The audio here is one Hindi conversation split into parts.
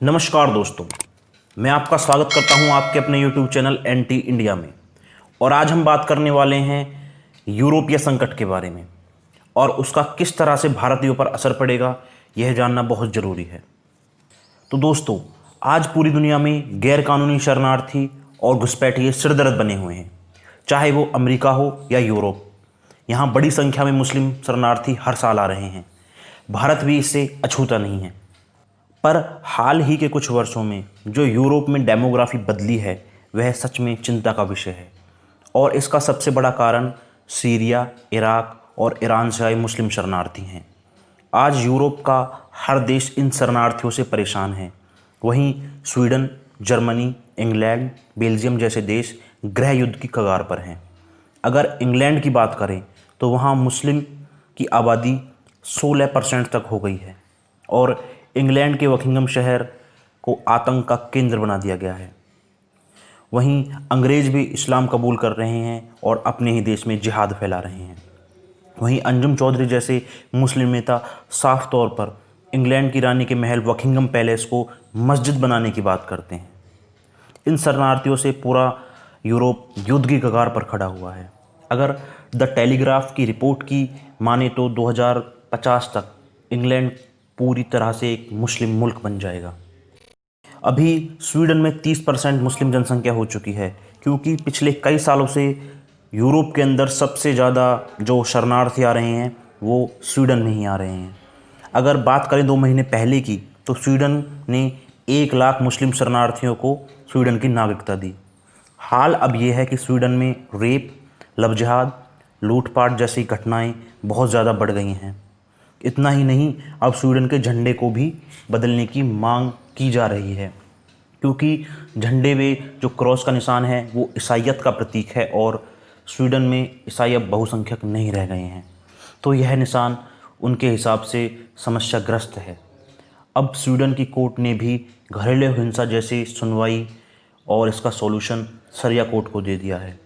नमस्कार दोस्तों, मैं आपका स्वागत करता हूं आपके अपने YouTube चैनल एंटी इंडिया में। और आज हम बात करने वाले हैं यूरोपीय संकट के बारे में और उसका किस तरह से भारतीयों पर असर पड़ेगा, यह जानना बहुत ज़रूरी है। तो दोस्तों, आज पूरी दुनिया में गैरकानूनी शरणार्थी और घुसपैठिए सिरदर्द बने हुए हैं, चाहे वो अमेरिका हो या यूरोप। यहाँ बड़ी संख्या में मुस्लिम शरणार्थी हर साल आ रहे हैं। भारत भी इससे अछूता नहीं है। पर हाल ही के कुछ वर्षों में जो यूरोप में डेमोग्राफी बदली है, वह सच में चिंता का विषय है। और इसका सबसे बड़ा कारण सीरिया, इराक और ईरान से आए मुस्लिम शरणार्थी हैं। आज यूरोप का हर देश इन शरणार्थियों से परेशान है। वहीं स्वीडन, जर्मनी, इंग्लैंड, बेल्जियम जैसे देश गृह युद्ध की कगार पर हैं। अगर इंग्लैंड की बात करें तो वहाँ मुस्लिम की आबादी 16% तक हो गई है और इंग्लैंड के बकिंघम शहर को आतंक का केंद्र बना दिया गया है। वहीं अंग्रेज भी इस्लाम कबूल कर रहे हैं और अपने ही देश में जिहाद फैला रहे हैं। वहीं अंजुम चौधरी जैसे मुस्लिम नेता साफ तौर पर इंग्लैंड की रानी के महल बकिंघम पैलेस को मस्जिद बनाने की बात करते हैं। इन शरणार्थियों से पूरा यूरोप युद्ध की कगार पर खड़ा हुआ है। अगर द टेलीग्राफ की रिपोर्ट की माने तो 2050 तक इंग्लैंड पूरी तरह से एक मुस्लिम मुल्क बन जाएगा। अभी स्वीडन में 30% मुस्लिम जनसंख्या हो चुकी है, क्योंकि पिछले कई सालों से यूरोप के अंदर सबसे ज़्यादा जो शरणार्थी आ रहे हैं वो स्वीडन में ही आ रहे हैं। अगर बात करें 2 महीने पहले की, तो स्वीडन ने 1 लाख मुस्लिम शरणार्थियों को स्वीडन की नागरिकता दी। हाल अब यह है कि स्वीडन में रेप, लव जिहाद, लूटपाट जैसी घटनाएं बहुत ज़्यादा बढ़ गई हैं। इतना ही नहीं, अब स्वीडन के झंडे को भी बदलने की मांग की जा रही है, क्योंकि झंडे में जो क्रॉस का निशान है वो ईसाईयत का प्रतीक है और स्वीडन में ईसाई अब बहुसंख्यक नहीं रह गए हैं। तो यह निशान उनके हिसाब से समस्याग्रस्त है। अब स्वीडन की कोर्ट ने भी घरेलू हिंसा जैसी सुनवाई और इसका सॉल्यूशन शरिया कोर्ट को दे दिया है।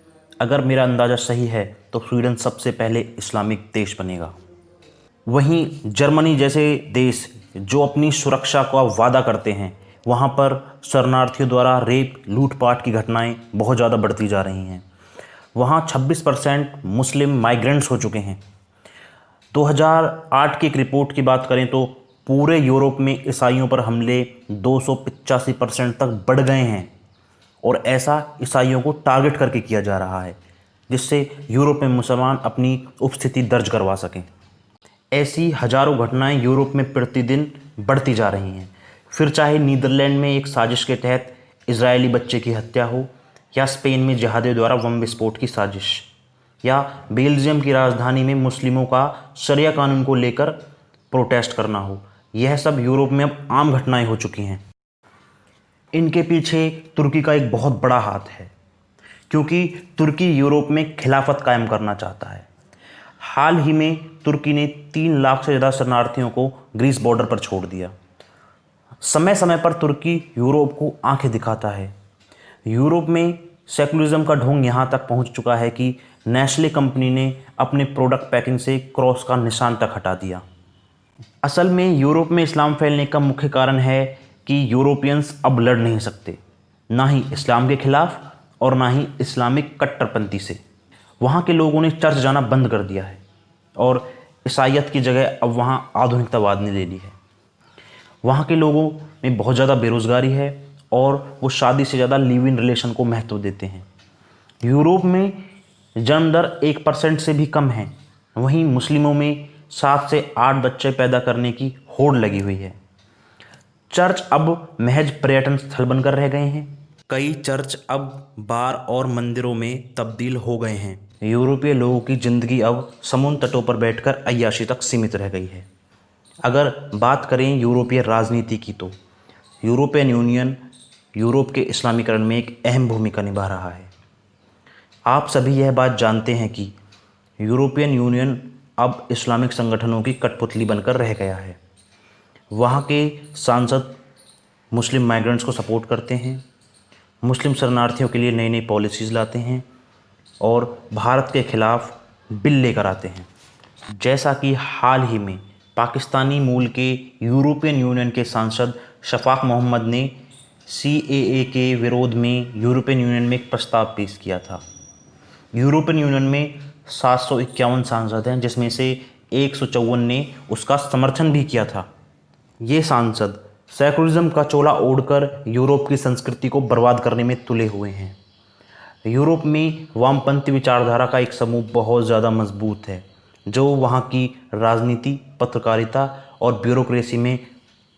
अगर मेरा अंदाज़ा सही है तो स्वीडन सबसे पहले इस्लामिक देश बनेगा। वहीं जर्मनी जैसे देश जो अपनी सुरक्षा का वादा करते हैं, वहाँ पर शरणार्थियों द्वारा रेप, लूटपाट की घटनाएं बहुत ज़्यादा बढ़ती जा रही हैं। वहाँ 26% मुस्लिम माइग्रेंट्स हो चुके हैं। 2008 की एक रिपोर्ट की बात करें तो पूरे यूरोप में ईसाइयों पर हमले 285% तक बढ़ गए हैं और ऐसा ईसाइयों को टारगेट करके किया जा रहा है, जिससे यूरोप में मुसलमान अपनी उपस्थिति दर्ज करवा सकें। ऐसी हजारों घटनाएं यूरोप में प्रतिदिन बढ़ती जा रही हैं। फिर चाहे नीदरलैंड में एक साजिश के तहत इजरायली बच्चे की हत्या हो, या स्पेन में जिहादियों द्वारा बम विस्फोट की साजिश, या बेल्जियम की राजधानी में मुस्लिमों का शरिया कानून को लेकर प्रोटेस्ट करना हो, यह सब यूरोप में अब आम घटनाएं हो चुकी हैं। इनके पीछे तुर्की का एक बहुत बड़ा हाथ है, क्योंकि तुर्की यूरोप में खिलाफत कायम करना चाहता है। हाल ही में तुर्की ने 3 लाख से ज़्यादा शरणार्थियों को ग्रीस बॉर्डर पर छोड़ दिया। समय समय पर तुर्की यूरोप को आंखें दिखाता है। यूरोप में सेकुलरिज्म का ढोंग यहाँ तक पहुँच चुका है कि नेस्ले कंपनी ने अपने प्रोडक्ट पैकिंग से क्रॉस का निशान तक हटा दिया। असल में यूरोप में इस्लाम फैलने का मुख्य कारण है कि यूरोपियंस अब लड़ नहीं सकते, ना ही इस्लाम के खिलाफ और ना ही इस्लामिक कट्टरपंथी से। वहाँ के लोगों ने चर्च जाना बंद कर दिया है और ईसाईयत की जगह अब वहाँ आधुनिकतावाद ने ले ली है। वहाँ के लोगों में बहुत ज़्यादा बेरोज़गारी है और वो शादी से ज़्यादा लिव इन रिलेशन को महत्व देते हैं। यूरोप में जन्म दर 1% से भी कम है। वहीं मुस्लिमों में 7 से 8 बच्चे पैदा करने की होड़ लगी हुई है। चर्च अब महज पर्यटन स्थल बनकर रह गए हैं। कई चर्च अब बार और मंदिरों में तब्दील हो गए हैं। यूरोपीय लोगों की ज़िंदगी अब समुद्र तटों पर बैठकर अय्याशी तक सीमित रह गई है। अगर बात करें यूरोपीय राजनीति की, तो यूरोपियन यूनियन यूरोप के इस्लामीकरण में एक अहम भूमिका निभा रहा है। आप सभी यह बात जानते हैं कि यूरोपियन यूनियन अब इस्लामिक संगठनों की कठपुतली बनकर रह गया है। वहाँ के सांसद मुस्लिम माइग्रेंट्स को सपोर्ट करते हैं, मुस्लिम शरणार्थियों के लिए नई नई पॉलिसीज़ लाते हैं और भारत के खिलाफ बिल लेकर आते हैं। जैसा कि हाल ही में पाकिस्तानी मूल के यूरोपियन यूनियन के सांसद शफाक मोहम्मद ने CAA के विरोध में यूरोपियन यूनियन में एक प्रस्ताव पेश किया था। यूरोपियन यूनियन में 751 सांसद हैं, जिसमें से 154 ने उसका समर्थन भी किया था। ये सांसद सेकुलरिज्म का चोला ओढ़कर यूरोप की संस्कृति को बर्बाद करने में तुले हुए हैं। यूरोप में वामपंथी विचारधारा का एक समूह बहुत ज़्यादा मजबूत है, जो वहाँ की राजनीति, पत्रकारिता और ब्यूरोक्रेसी में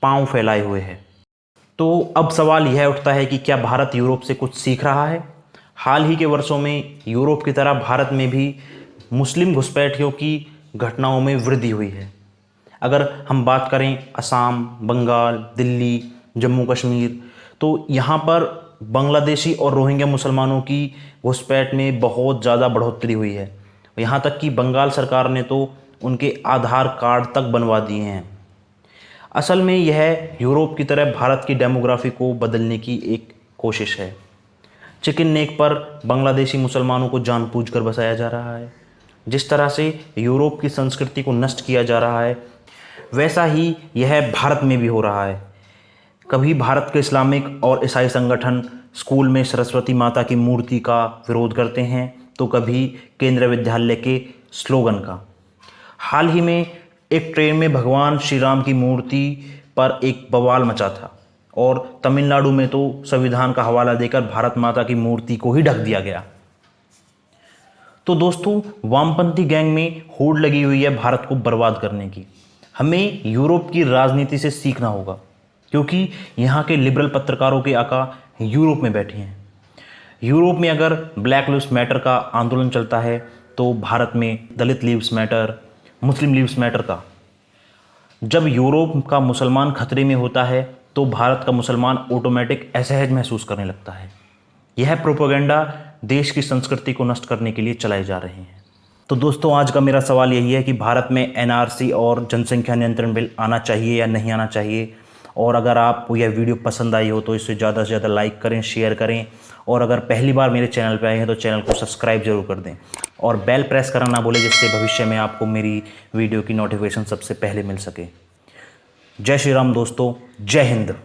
पांव फैलाए हुए है। तो अब सवाल यह उठता है कि क्या भारत यूरोप से कुछ सीख रहा है? हाल ही के वर्षों में यूरोप की तरह भारत में भी मुस्लिम घुसपैठियों की घटनाओं में वृद्धि हुई है। अगर हम बात करें असम, बंगाल, दिल्ली, जम्मू कश्मीर, तो यहाँ पर बांग्लादेशी और रोहिंग्या मुसलमानों की घुसपैठ में बहुत ज़्यादा बढ़ोतरी हुई है। यहाँ तक कि बंगाल सरकार ने तो उनके आधार कार्ड तक बनवा दिए हैं। असल में यह यूरोप की तरह भारत की डेमोग्राफी को बदलने की एक कोशिश है। चिकन नेक पर बांग्लादेशी मुसलमानों को जानबूझकर बसाया जा रहा है। जिस तरह से यूरोप की संस्कृति को नष्ट किया जा रहा है, वैसा ही यह भारत में भी हो रहा है। कभी भारत के इस्लामिक और ईसाई संगठन स्कूल में सरस्वती माता की मूर्ति का विरोध करते हैं, तो कभी केंद्रीय विद्यालय के स्लोगन का। हाल ही में एक ट्रेन में भगवान श्री राम की मूर्ति पर एक बवाल मचा था और तमिलनाडु में तो संविधान का हवाला देकर भारत माता की मूर्ति को ही ढक दिया गया। तो दोस्तों, वामपंथी गैंग में होड़ लगी हुई है भारत को बर्बाद करने की। हमें यूरोप की राजनीति से सीखना होगा, क्योंकि यहाँ के लिबरल पत्रकारों के आका यूरोप में बैठे हैं। यूरोप में अगर ब्लैक लिव्स मैटर का आंदोलन चलता है, तो भारत में दलित लिव्स मैटर, मुस्लिम लिव्स मैटर का। जब यूरोप का मुसलमान खतरे में होता है, तो भारत का मुसलमान ऑटोमेटिक असहज महसूस करने लगता है। यह प्रोपेगेंडा देश की संस्कृति को नष्ट करने के लिए चलाए जा रहे हैं। तो दोस्तों, आज का मेरा सवाल यही है कि भारत में NRC और जनसंख्या नियंत्रण बिल आना चाहिए या नहीं आना चाहिए। और अगर आपको यह वीडियो पसंद आई हो तो इसे ज़्यादा से ज़्यादा लाइक करें, शेयर करें, और अगर पहली बार मेरे चैनल पर आए हैं तो चैनल को सब्सक्राइब जरूर कर दें और बेल प्रेस करना ना भूलें, जिससे भविष्य में आपको मेरी वीडियो की नोटिफिकेशन सबसे पहले मिल सके। जय श्री राम दोस्तों, जय हिंद।